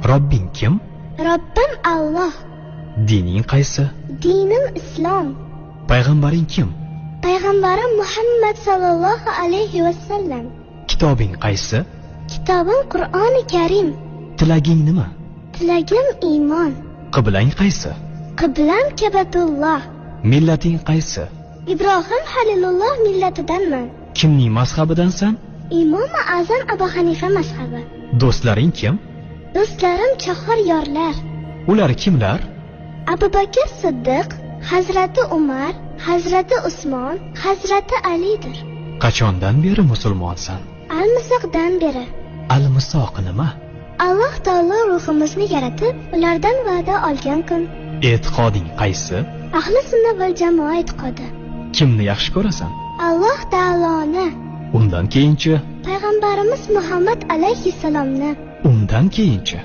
Robbing kim? Robbim Alloh. Dining qaysi? Dinim Islom. Payg'ambaring kim? Payg'ambarim Muhammad sallallohu alayhi vasallam. Kitobing qaysi? Kitobim Qur'oni Karim. Tilaging nima? Tilagim iymon. Qiblang qaysi? Qiblam Kabatulloh. Millating qaysi? Ibrohim Halilulloh millatidanman. Kimning mazhabidansan? Imom Azam Abu Hanifa mazhabi. Do'stlaring kim? Do'stlarim chahor yorlar. Ular kimlar? Abu Bakr Siddiq, Hazrati Umar, Hazrati Usmon, Hazrati Alidir. Qachondan beri musulmonsan? Al-Misoqdan beri. Al-Misoq nima? Alloh taolo ruhimizni yaratib, ulardan va'da olgan kun. E'tiqoding qaysi? Ahli sunna val jamoa e'tiqodi. Kimni yaxshi ko'rasan? Alloh taoloni. Undan keyinchi? Payg'ambarimiz Muhammad alayhissalomni. Undan keyinchi?